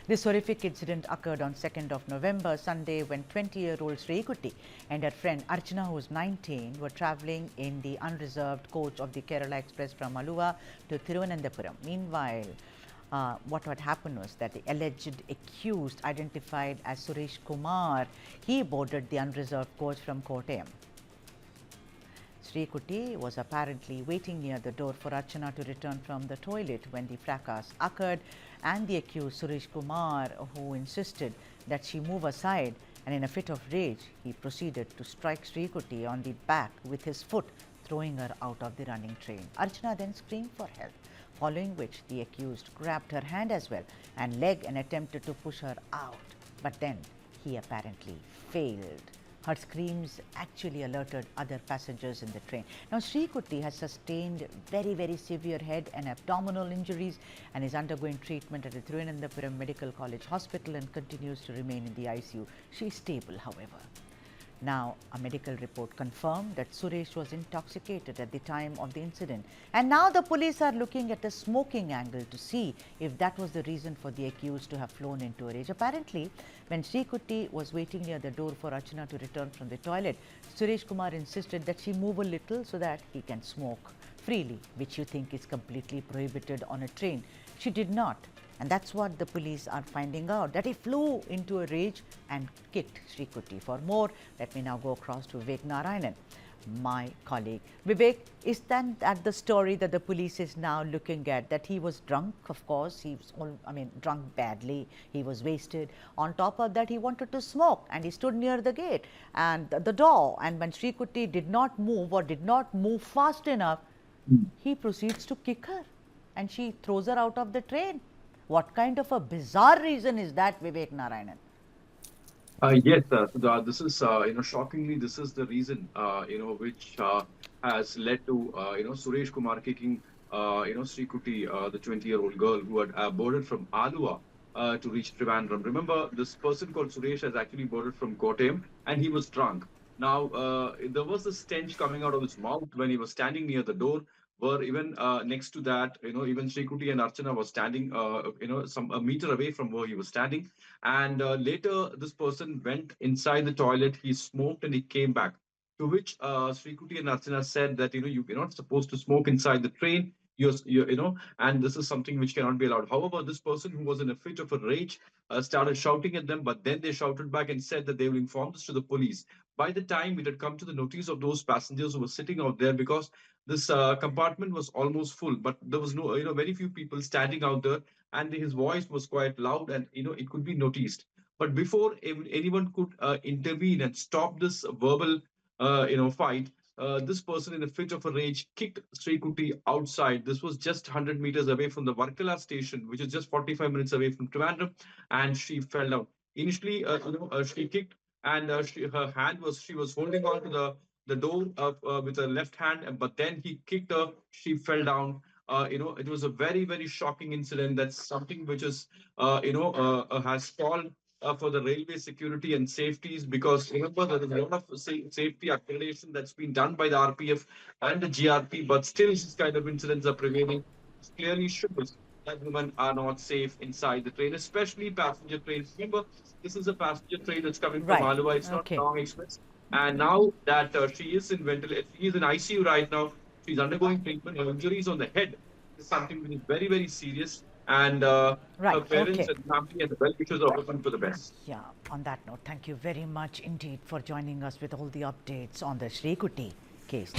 This horrific incident occurred on 2nd of November, Sunday, when 20-year-old Sreekutty and her friend Archana, who was 19, were travelling in the unreserved coach of the Kerala Express from Aluva to Thiruvananthapuram. Meanwhile, what had happened was that the alleged accused, identified as Suresh Kumar, he boarded the unreserved coach from Kottayam. Sreekutty was apparently waiting near the door for Archana to return from the toilet when the fracas occurred, and the accused Suresh Kumar, who insisted that she move aside, and in a fit of rage, he proceeded to strike Sreekutty on the back with his foot, throwing her out of the running train. Archana then screamed for help, following which the accused grabbed her hand as well and leg and attempted to push her out. But then he apparently failed. Her screams actually alerted other passengers in the train. Now, Sreekutty has sustained very severe head and abdominal injuries and is undergoing treatment at the Thiruvananthapuram Medical College Hospital and continues to remain in the ICU. She is stable, however. Now, a medical report confirmed that Suresh was intoxicated at the time of the incident. And now the police are looking at a smoking angle to see if that was the reason for the accused to have flown into a rage. Apparently, when Sreekutty was waiting near the door for Archana to return from the toilet, Suresh Kumar insisted that she move a little so that he can smoke freely, which you think is completely prohibited on a train. She did not. And that's what the police are finding out, that he flew into a rage and kicked Sreekutty. For more, let me now go across to Vivek Narayanan, my colleague. Vivek, is that the story that the police is now looking at, that he was drunk? Of course, he was, drunk badly. He was wasted. On top of that, he wanted to smoke and he stood near the gate and the door. And when Sreekutty did not move or did not move fast enough, he proceeds to kick her and she throws her out of the train. What kind of a bizarre reason is that, Vivek Narayanan? Yes, this is, shockingly, this is the reason, which has led to, Suresh Kumar kicking, Sreekutty, the 20-year-old girl who had boarded from Aluva to reach Trivandrum. Remember, this person called Suresh has actually boarded from Kottayam and he was drunk. Now, there was a stench coming out of his mouth when he was standing near the door. Were even next to that, even Sreekutty and Archana was standing, some a meter away from where he was standing. And later, this person went inside the toilet. He smoked and he came back. To which Sreekutty and Archana said that you're not supposed to smoke inside the train. And this is something which cannot be allowed. However, this person who was in a fit of a rage started shouting at them, but then they shouted back and said that they will inform this to the police. By the time it had come to the notice of those passengers who were sitting out there, because this compartment was almost full, but there was no, very few people standing out there, and his voice was quite loud, and it could be noticed. But before anyone could intervene and stop this verbal, fight, this person in a fit of a rage kicked Sreekutty outside. This was just 100 meters away from the Varkala station, which is just 45 minutes away from Trivandrum, and she fell down. Initially, she kicked, and she was holding on to the door with her left hand, but then he kicked her. She fell down. It was a very shocking incident. That's something which is, has called for the railway security and safeties, because remember there is a lot of safety accreditation that's been done by the RPF and the GRP, but still these kind of incidents are prevailing. It clearly shows that women are not safe inside the train, especially passenger trains. Remember, this is a passenger train that's coming from Right. Aluva. It's not Okay. Long Express. And now that she is in ICU right now, she's undergoing treatment. Her injuries on the head is something which is very serious. And her Right. parents Okay. and family and the well wishes are hoping for the best. Yeah, on that note, thank you very much indeed for joining us with all the updates on the Sreekutty case.